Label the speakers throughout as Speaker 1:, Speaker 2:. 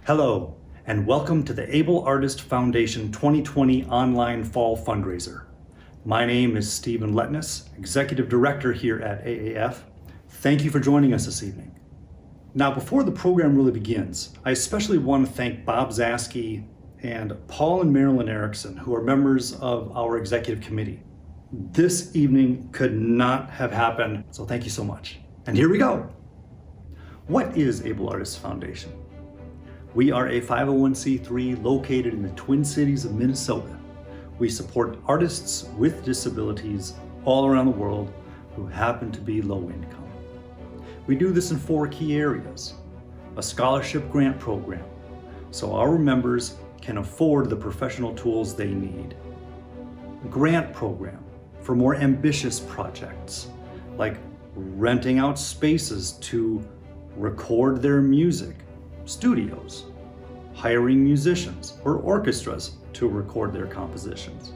Speaker 1: Hello, and welcome to the AbleArtist Foundation 2020 Online Fall Fundraiser. My name is Stephen Letness, Executive Director here at AAF. Thank you for joining us this evening. Now, before the program really begins, I especially want to thank Bob Zaski and Paul and Marilyn Erickson, who are members of our executive committee. This evening could not have happened, so thank you so much. And here we go. What is AbleArtist Foundation? We are a 501c3 located in the Twin Cities of Minnesota. We support artists with disabilities all around the world who happen to be low income. We do this in 4 key areas. A scholarship grant program, so our members can afford the professional tools they need. A grant program for more ambitious projects, like renting out spaces to record their music, studios, hiring musicians or orchestras to record their compositions.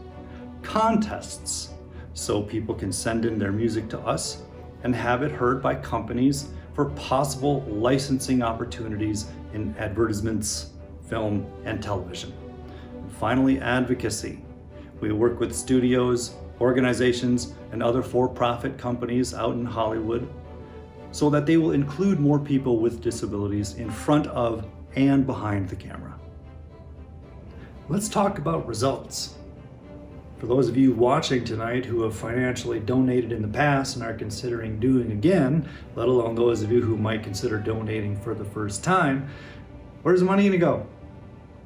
Speaker 1: Contests, so people can send in their music to us and have it heard by companies for possible licensing opportunities in advertisements, film, and television. And finally, advocacy. We work with studios, organizations, and other for-profit companies out in Hollywood so that they will include more people with disabilities in front of and behind the camera. Let's talk about results. For those of you watching tonight who have financially donated in the past and are considering doing again, let alone those of you who might consider donating for the first time, where's the money gonna go?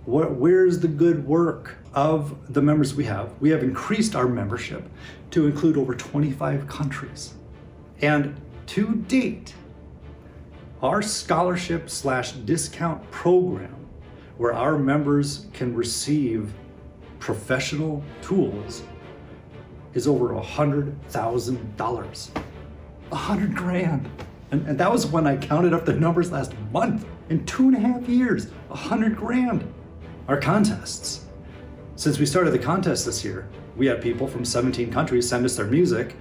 Speaker 1: Where's the good work of the members we have? We have increased our membership to include over 25 countries. And to date, our scholarship/discount program, where our members can receive professional tools, is over $100,000. $100,000. And that was when I counted up the numbers last month. In 2.5 years, $100,000. Our contests. Since we started the contest this year, we had people from 17 countries send us their music,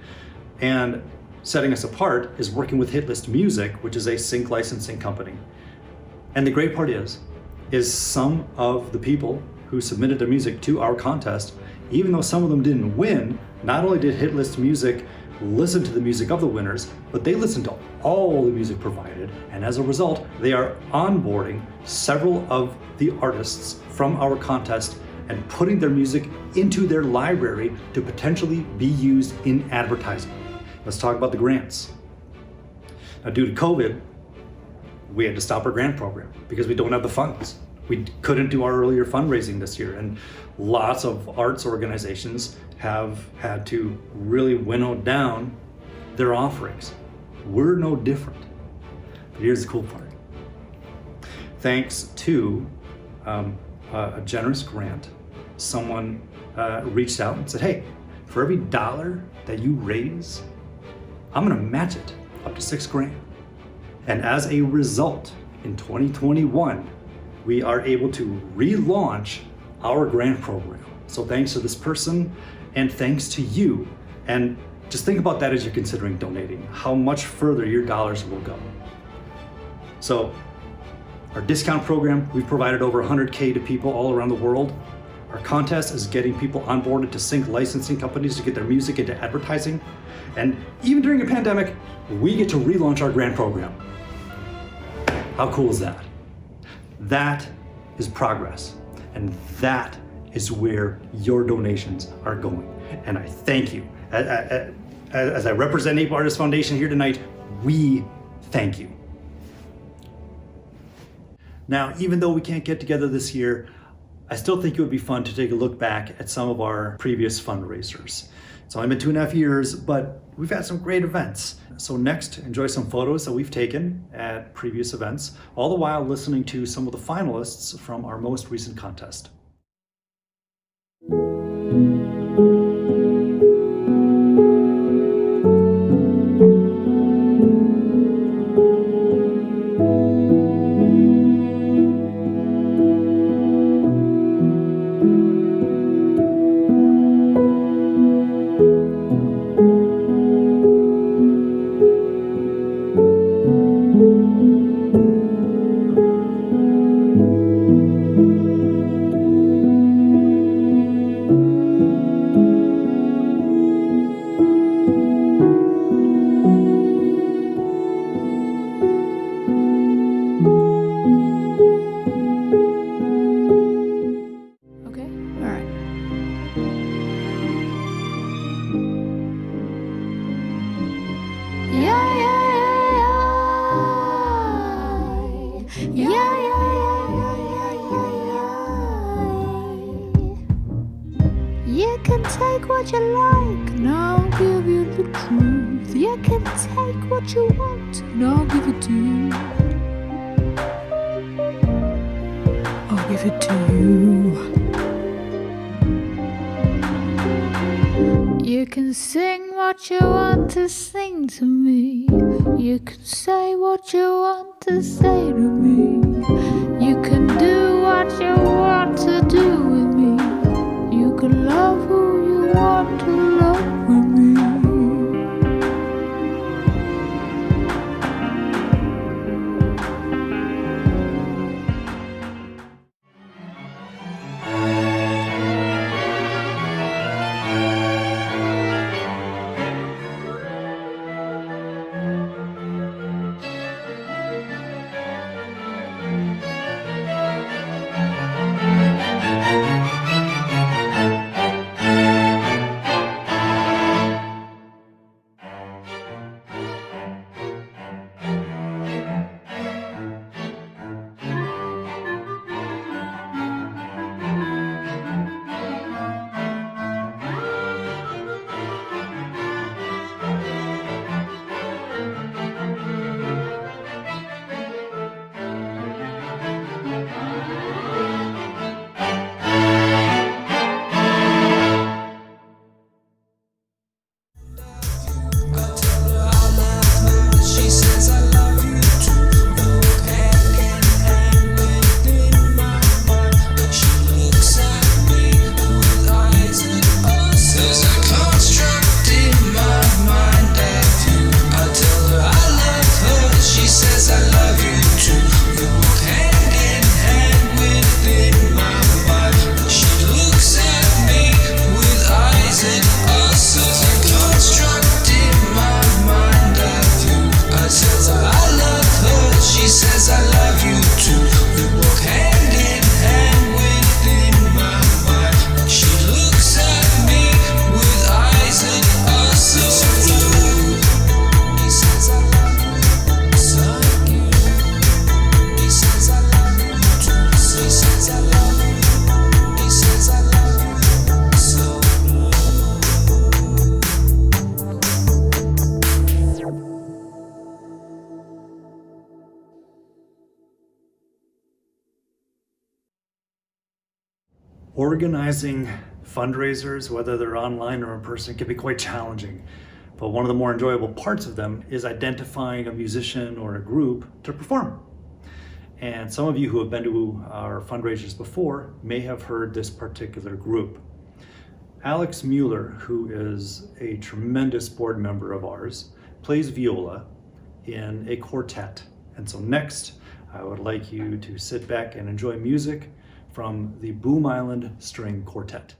Speaker 1: and setting us apart is working with Hitlist Music, which is a sync licensing company. And the great part is some of the people who submitted their music to our contest, even though some of them didn't win, not only did Hitlist Music listen to the music of the winners, but they listened to all the music provided, and as a result, they are onboarding several of the artists from our contest and putting their music into their library to potentially be used in advertising. Let's talk about the grants. Now, due to COVID, we had to stop our grant program because we don't have the funds. We couldn't do our earlier fundraising this year, and lots of arts organizations have had to really winnow down their offerings. We're no different. But here's the cool part. Thanks to a generous grant, someone reached out and said, hey, for every $1 that you raise, I'm gonna match it up to $6,000. And as a result, in 2021, we are able to relaunch our grant program. So thanks to this person, and thanks to you. And just think about that as you're considering donating, how much further your dollars will go. So our discount program, we've provided over 100K to people all around the world. Our contest is getting people onboarded to sync licensing companies to get their music into advertising. And even during a pandemic, we get to relaunch our grant program. How cool is that? That is progress. And that is where your donations are going. And I thank you. As I represent AbleArtist Foundation here tonight, we thank you. Now, even though we can't get together this year, I still think it would be fun to take a look back at some of our previous fundraisers. It's only been 2.5 years, but we've had some great events. So next, enjoy some photos that we've taken at previous events, all the while listening to some of the finalists from our most recent contest.
Speaker 2: take what you like, and I'll give you the truth. You can take what you want, and I'll give it to you. I'll give it to you. You can sing what you want to sing to me. You can say what you want to say to me. You can do what you want to do with me. You can love who you want to love with me.
Speaker 1: Organizing fundraisers, whether they're online or in person, can be quite challenging. But one of the more enjoyable parts of them is identifying a musician or a group to perform. And some of you who have been to our fundraisers before may have heard this particular group. Alex Mueller, who is a tremendous board member of ours, plays viola in a quartet. And so next, I would like you to sit back and enjoy music from the Boom Island String Quartet.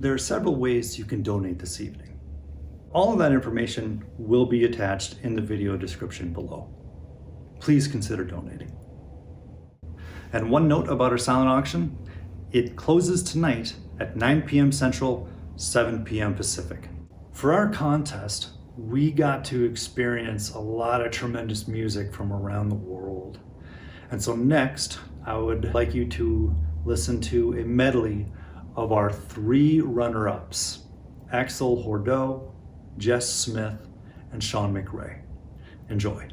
Speaker 1: There are several ways you can donate this evening. All of that information will be attached in the video description below. Please consider donating. And one note about our silent auction, it closes tonight at 9 p.m. Central, 7 p.m. Pacific. For our contest, we got to experience a lot of tremendous music from around the world. And so next, I would like you to listen to a medley of our 3 runner-ups, Axel Hordeau, Jess Smith, and Sean McRae. Enjoy.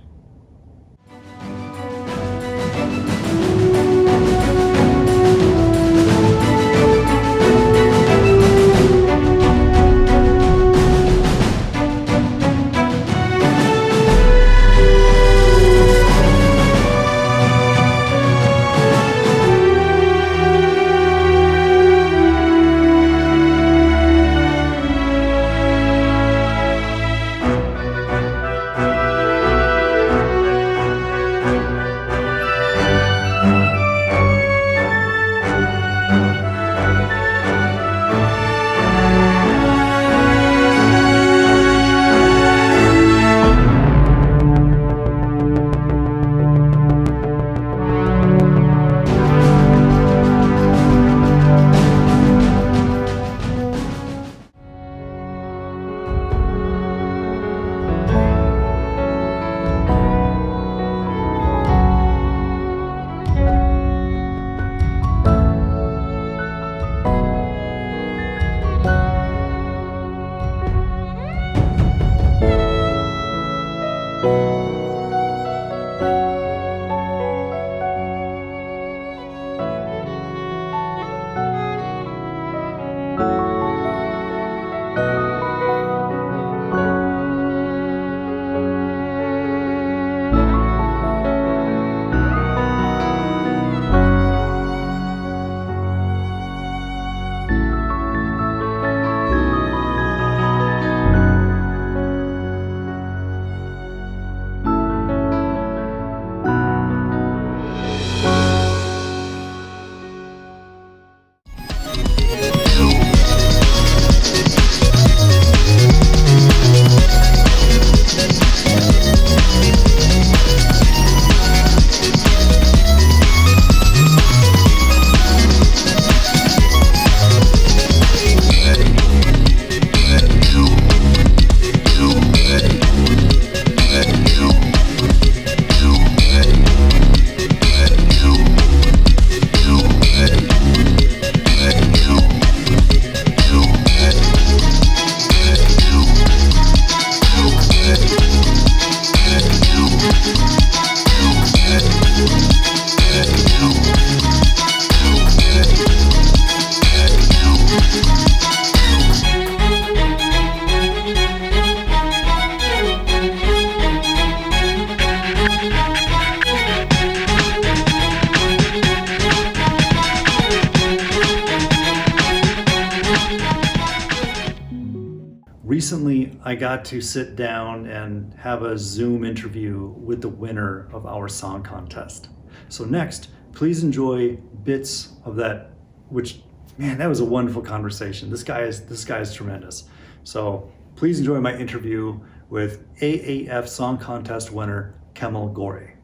Speaker 1: Recently, I got to sit down and have a Zoom interview with the winner of our song contest. So next, please enjoy bits of that, which, man, that was a wonderful conversation. This guy is tremendous. So please enjoy my interview with AAF song contest winner, Kemal Gore.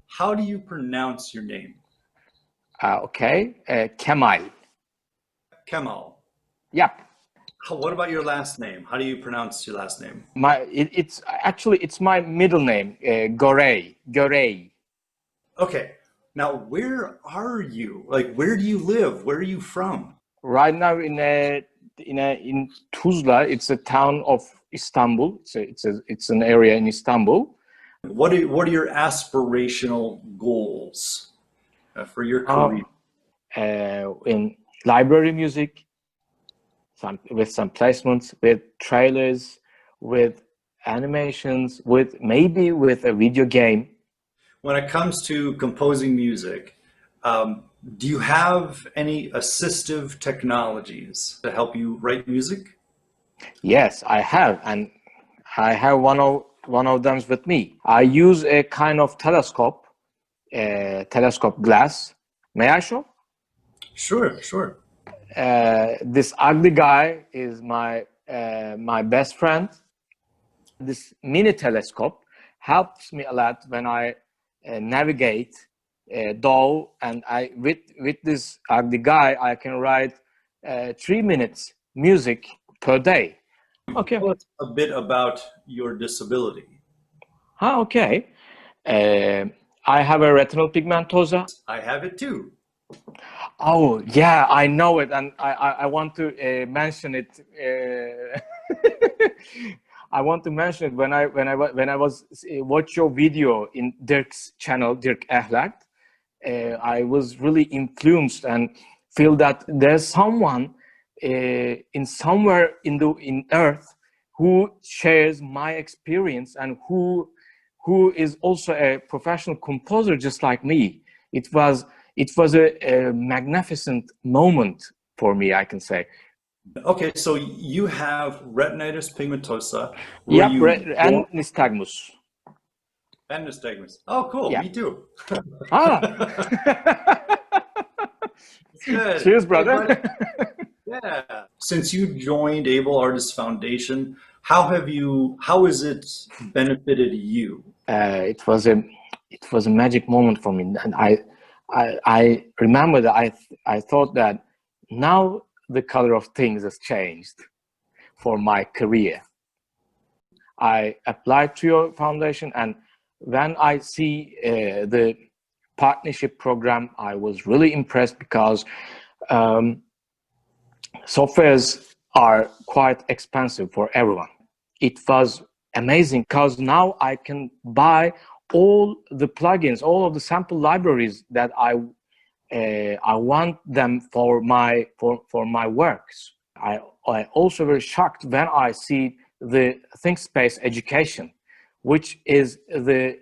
Speaker 1: How do you pronounce your name?
Speaker 3: Kemal.
Speaker 1: Kemal.
Speaker 3: Yep.
Speaker 1: What about your last name? How do you pronounce your last name?
Speaker 3: It's my middle name, Gore.
Speaker 1: Okay. Now, where are you? Like, where do you live? Where are you from?
Speaker 3: Right now in Tuzla. It's a town of Istanbul. It's an area in Istanbul.
Speaker 1: What are your aspirational goals for your career?
Speaker 3: In library music, with some placements, with trailers, with animations, with a video game.
Speaker 1: When it comes to composing music, do you have any assistive technologies to help you write music?
Speaker 3: Yes, I have, and I have one of them with me. I use a kind of telescope glass. May I show?
Speaker 1: Sure.
Speaker 3: this ugly guy is my best friend. This mini telescope helps me a lot when I navigate, though, and with this ugly guy I can write 3 minutes music per day. Okay.
Speaker 1: Tell us a bit about your disability.
Speaker 3: Okay. I have a retinal pigmentosa.
Speaker 1: I have it too.
Speaker 3: Oh yeah, I know it, and I want to mention it. I want to mention it when I was watch your video in Dirk's channel, Dirk Ahlak. I was really influenced and feel that there's someone in somewhere in Earth who shares my experience and who is also a professional composer just like me. It was a magnificent moment for me, I can say.
Speaker 1: Okay, so you have retinitis pigmentosa.
Speaker 3: Yep, and nystagmus.
Speaker 1: And nystagmus. Oh, cool.
Speaker 3: Yeah.
Speaker 1: Me too.
Speaker 3: Good. Cheers, brother.
Speaker 1: Yeah. Since you joined Able Artists Foundation, how has it benefited you?
Speaker 3: It was a magic moment for me, and I remember that I thought that now the color of things has changed for my career. I applied to your foundation, and when I see the partnership program, I was really impressed because softwares are quite expensive for everyone. It was amazing because now I can buy all the plugins, all of the sample libraries that I want them for my works. I also very shocked when I see the ThinkSpace education, which is the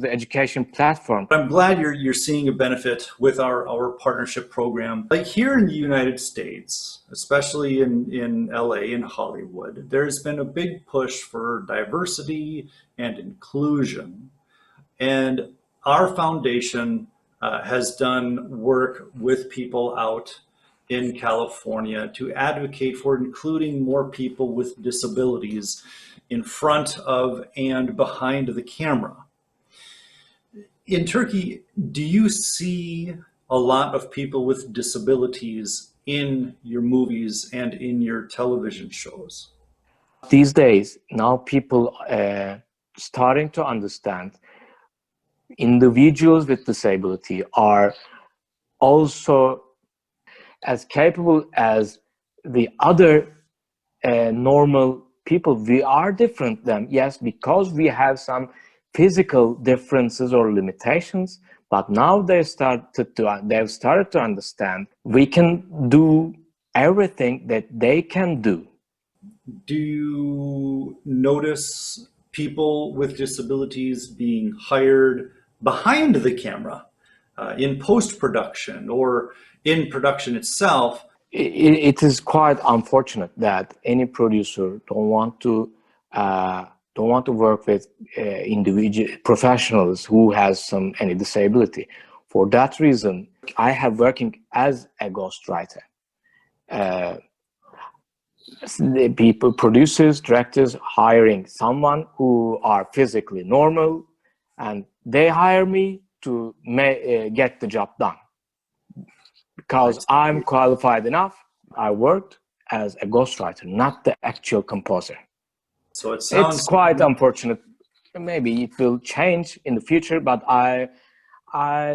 Speaker 3: education platform.
Speaker 1: I'm glad you're seeing a benefit with our partnership program. Like here in the United States, especially in LA and Hollywood, there's been a big push for diversity and inclusion. And our foundation has done work with people out in California to advocate for including more people with disabilities in front of and behind the camera. In Turkey, do you see a lot of people with disabilities in your movies and in your television shows?
Speaker 3: These days, now people starting to understand individuals with disability are also as capable as the other normal people. We are different than, yes, because we have some physical differences or limitations, but now they've started to understand we can do everything that they can do.
Speaker 1: Do you notice people with disabilities being hired behind the camera in post-production or in production itself?
Speaker 3: It is quite unfortunate that any producer don't want to work with individual professionals who has any disability. For that reason, I have working as a ghostwriter. The people, producers, directors, hiring someone who are physically normal, and they hire me to get the job done. Because I'm qualified enough, I worked as a ghostwriter, not the actual composer.
Speaker 1: So it's
Speaker 3: quite unfortunate. Maybe it will change in the future, but I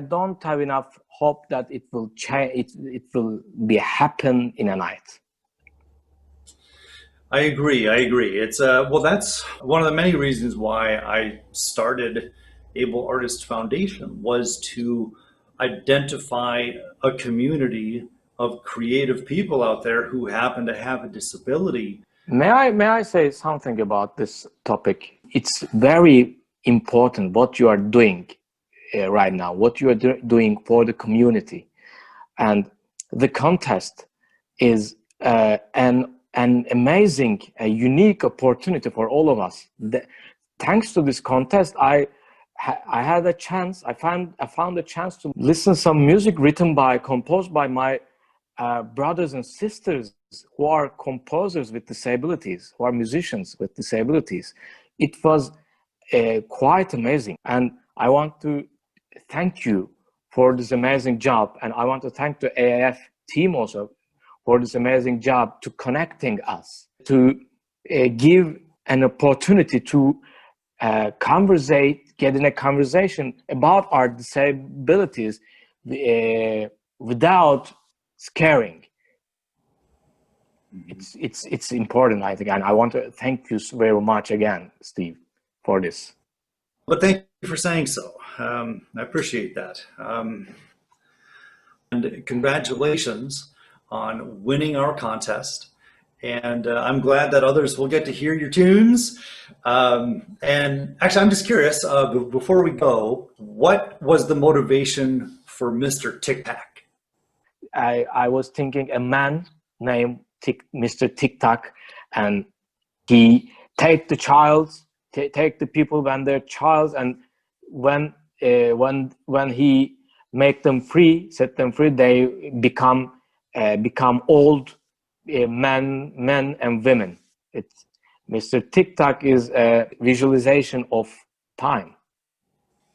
Speaker 3: don't have enough hope that it will change. It will be happen in a night.
Speaker 1: I agree. It's well, that's one of the many reasons why I started Able Artist Foundation, was to identify a community of creative people out there who happen to have a disability.
Speaker 3: May I say something about this topic? It's very important what you are doing right now, what you are doing for the community, and the contest is an amazing, unique opportunity for all of us. Thanks to this contest, I had a chance. I found a chance to listen some music composed by my brothers and sisters who are composers with disabilities, who are musicians with disabilities. It was quite amazing. And I want to thank you for this amazing job. And I want to thank the AAF team also for this amazing job to connecting us, to give an opportunity to get in a conversation about our disabilities without scaring. It's important, I think, and I want to thank you very much again, Steve, for this.
Speaker 1: Well, thank you for saying so. I appreciate that. And congratulations on winning our contest. And I'm glad that others will get to hear your tunes. And actually, I'm just curious, before we go, what was the motivation for Mr. Tic Tac?
Speaker 3: I was thinking a man named Mr. Tic Tac, and he take the child, take the people when they're child, and when he make them free, set them free, they become old men and women. It's Mr. Tic Tac is a visualization of time.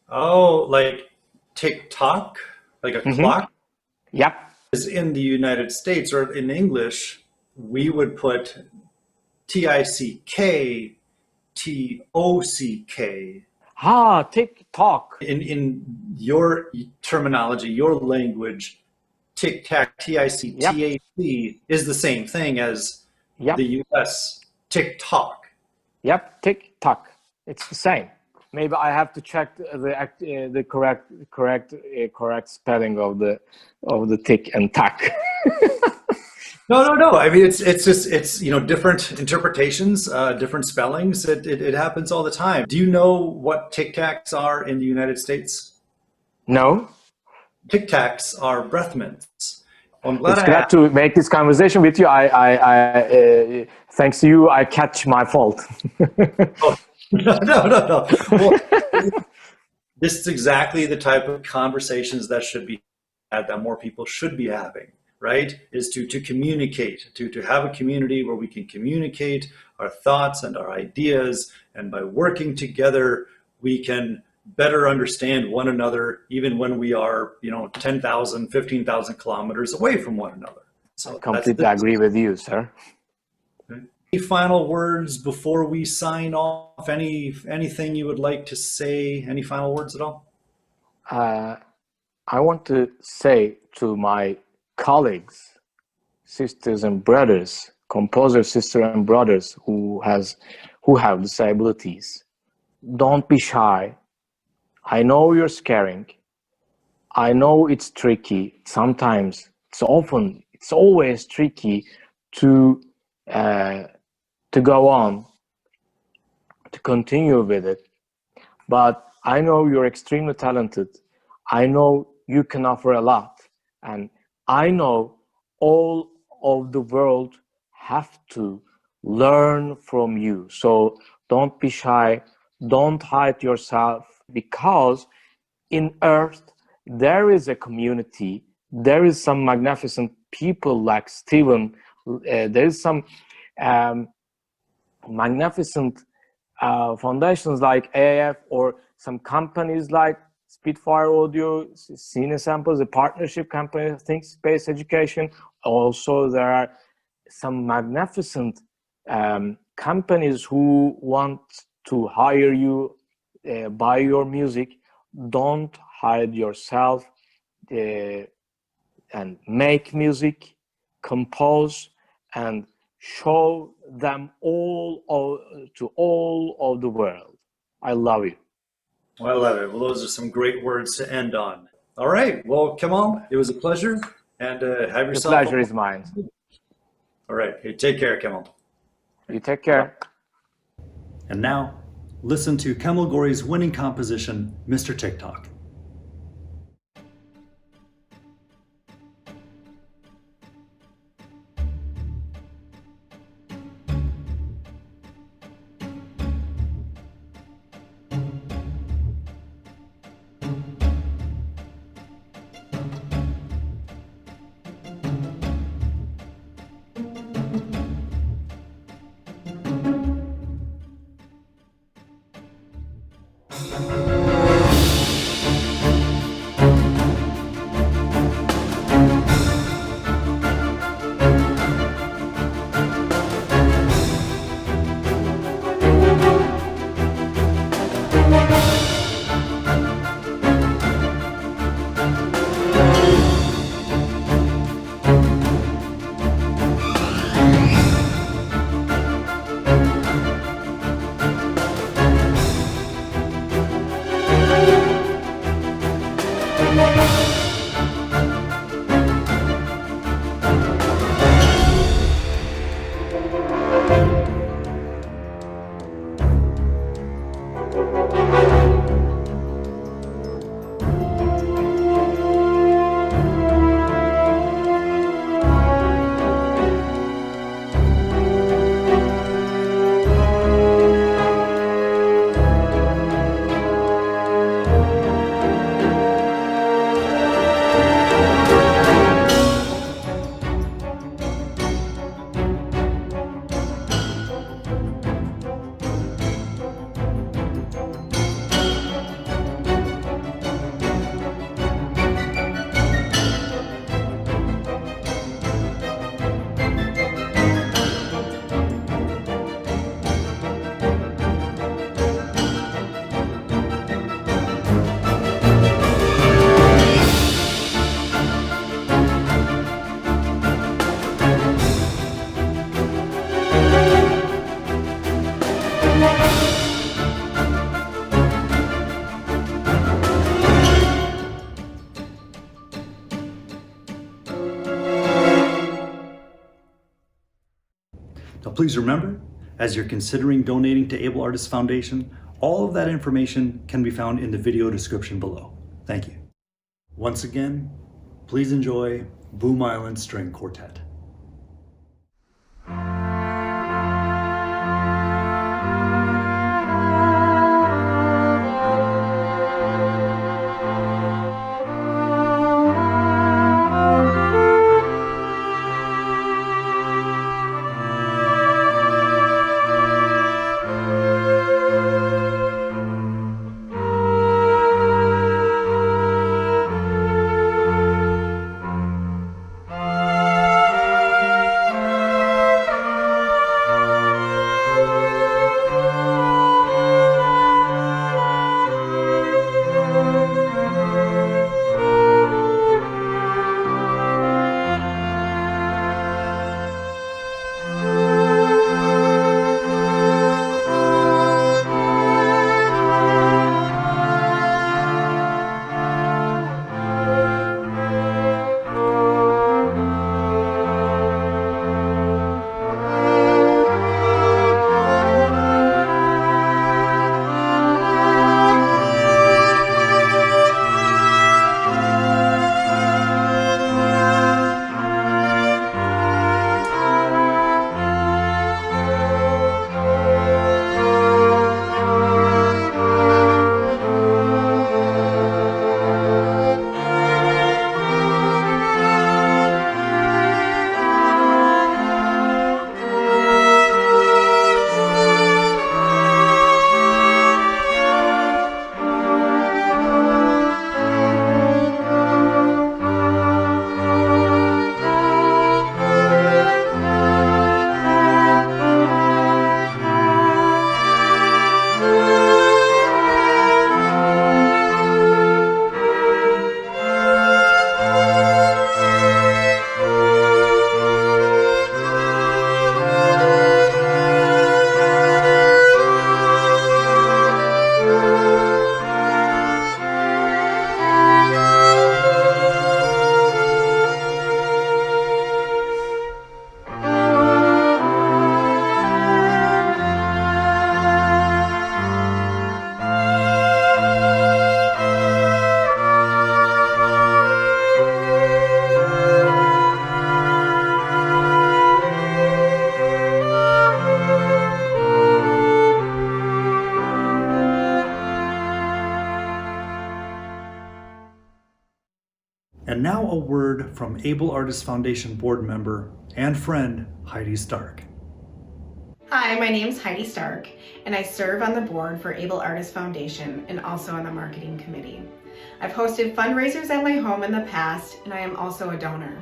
Speaker 1: Oh, like tick-tock, like a clock?
Speaker 3: Yep.
Speaker 1: In the United States, or in English, we would put T-I-C-K, T-O-C-K.
Speaker 3: Tick-tock.
Speaker 1: In your terminology, your language, tic-tac, T-I-C-T-A-C, is the same thing as the U.S. tick-tock.
Speaker 3: Yep, tick-tock. It's the same. Maybe I have to check the correct spelling of the tick and tack.
Speaker 1: No. I mean, it's just different interpretations, different spellings. It happens all the time. Do you know what tic tacs are in the United States?
Speaker 3: No.
Speaker 1: Tic tacs are breath mints.
Speaker 3: I'm glad to make this conversation with you. I thanks to you, I catch my fault.
Speaker 1: Oh, no. Well, this is exactly the type of conversations that should be had, that more people should be having, right? Is to communicate, to have a community where we can communicate our thoughts and our ideas, and by working together, we can better understand one another, even when we are, 10,000, 15,000 kilometers away from one another. So
Speaker 3: I completely agree with you, sir.
Speaker 1: Any final words before we sign off? Anything you would like to say? Any final words at all?
Speaker 3: I want to say to my colleagues, sisters and brothers, composers, sisters and brothers who have disabilities, don't be shy. I know you're scaring. I know it's tricky. Sometimes it's always tricky to go on, to continue with it. But I know you're extremely talented. I know you can offer a lot. And I know all of the world have to learn from you. So don't be shy. Don't hide yourself, because in Earth, there is a community. There is some magnificent people like Steven. There is some magnificent foundations like AAF, or some companies like Spitfire Audio, Cine Samples, a partnership company, I think Space Education. Also, there are some magnificent companies who want to hire you, buy your music. Don't hide yourself, and make music, compose, and show them to all of the world. I love you.
Speaker 1: Well, I love it. Well, those are some great words to end on. All right. Well, Kemal, it was a pleasure, and have yourself.
Speaker 3: The pleasure is mine.
Speaker 1: All right. Hey, take care, Kemal.
Speaker 3: You take care.
Speaker 1: And now, listen to Kemal Gori's winning composition, Mr. TikTok. Please remember, as you're considering donating to Able Artists Foundation, all of that information can be found in the video description below. Thank you. Once again, please enjoy Boom Island String Quartet. And now a word from Able Artists Foundation board member and friend, Heidi Stark.
Speaker 4: Hi, my name is Heidi Stark, and I serve on the board for Able Artists Foundation and also on the marketing committee. I've hosted fundraisers at my home in the past, and I am also a donor.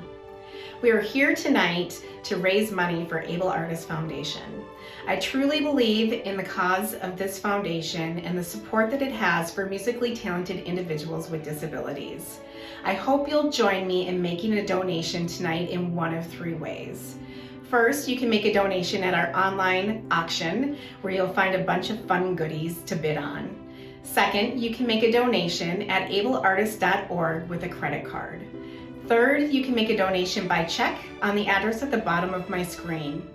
Speaker 4: We are here tonight to raise money for Able Artists Foundation. I truly believe in the cause of this foundation and the support that it has for musically talented individuals with disabilities. I hope you'll join me in making a donation tonight in one of three ways. First, you can make a donation at our online auction, where you'll find a bunch of fun goodies to bid on. Second, you can make a donation at ableartist.org with a credit card. Third, you can make a donation by check on the address at the bottom of my screen.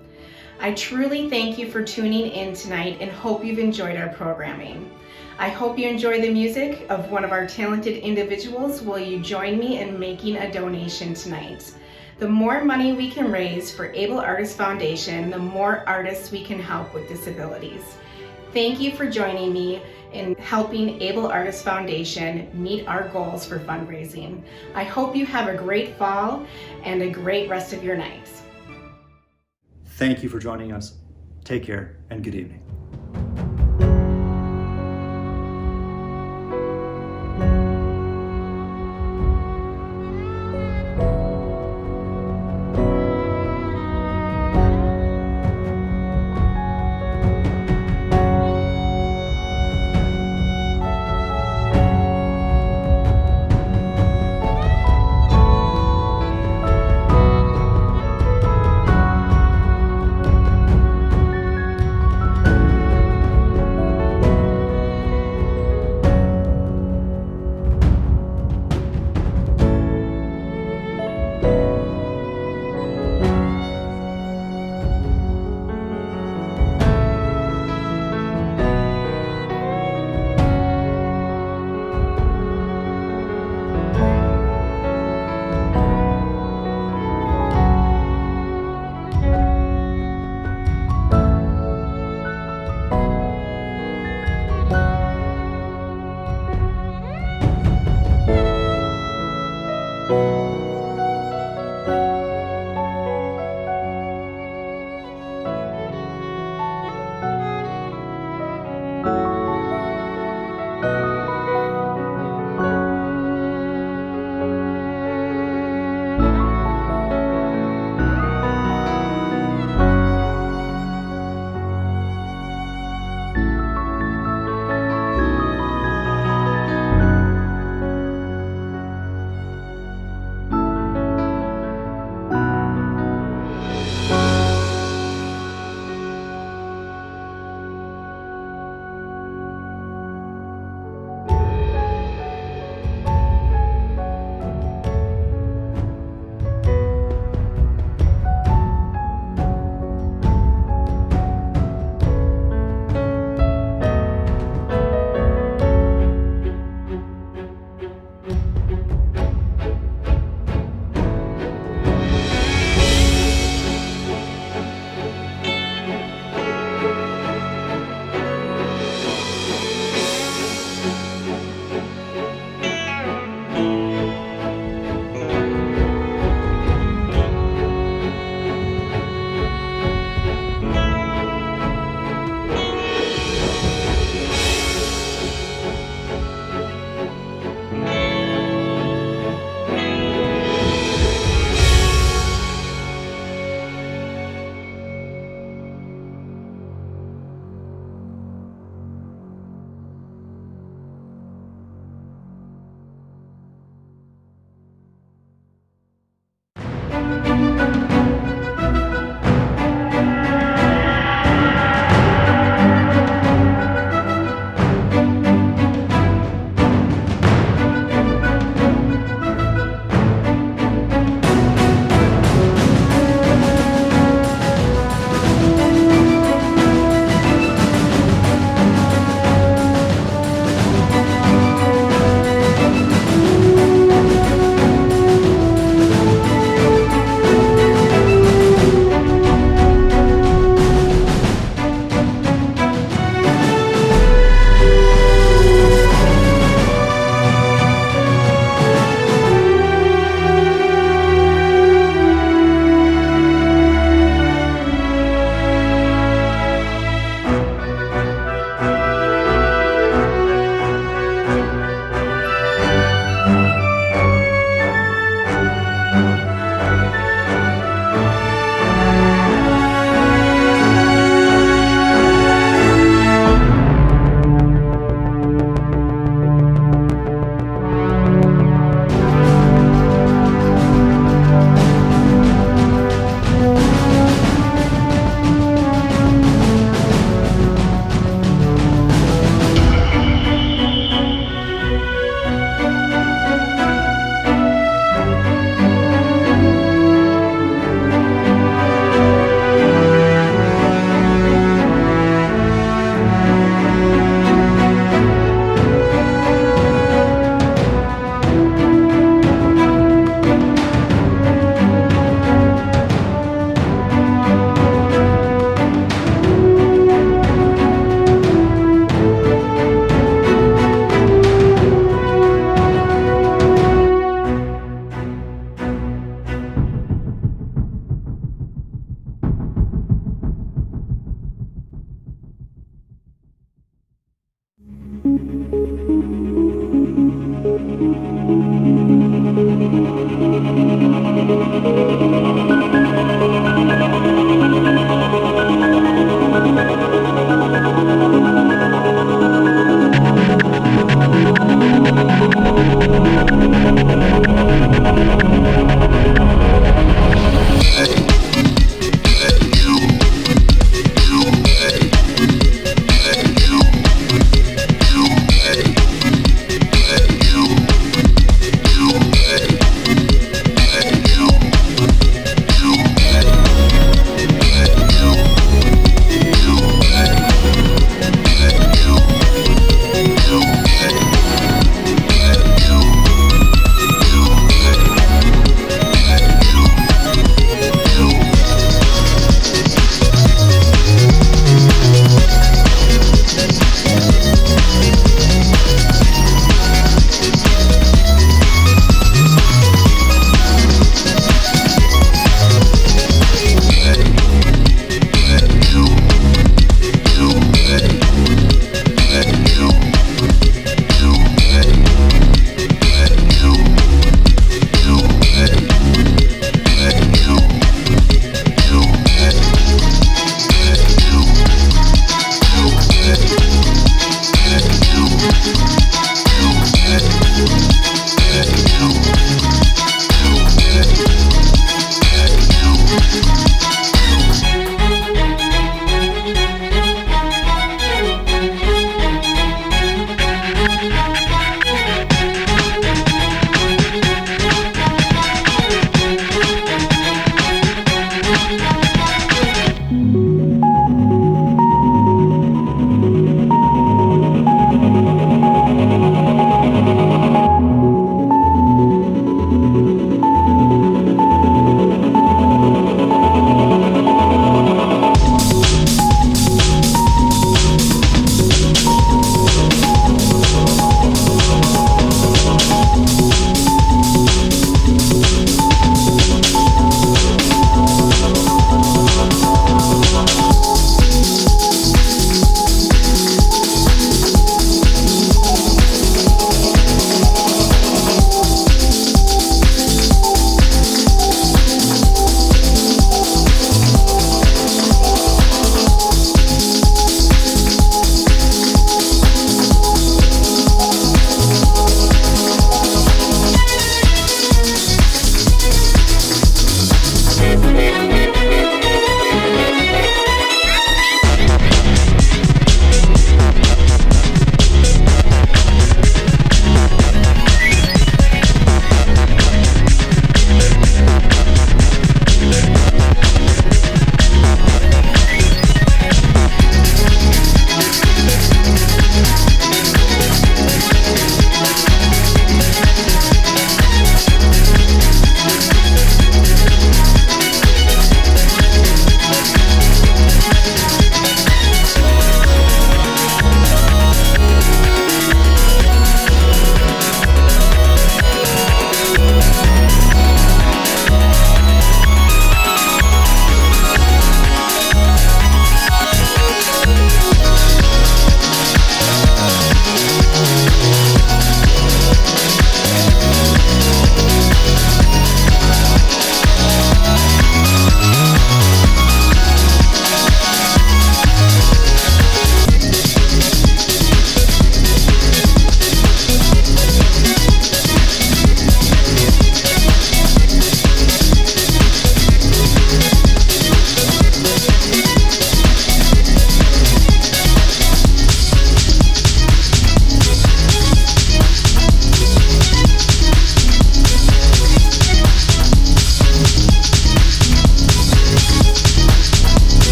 Speaker 4: I truly thank you for tuning in tonight and hope you've enjoyed our programming. I hope you enjoy the music of one of our talented individuals. Will you join me in making a donation tonight? The more money we can raise for Able Artists Foundation, the more artists we can help with disabilities. Thank you for joining me in helping Able Artists Foundation meet our goals for fundraising. I hope you have a great fall and a great rest of your nights.
Speaker 1: Thank you for joining us. Take care and good evening.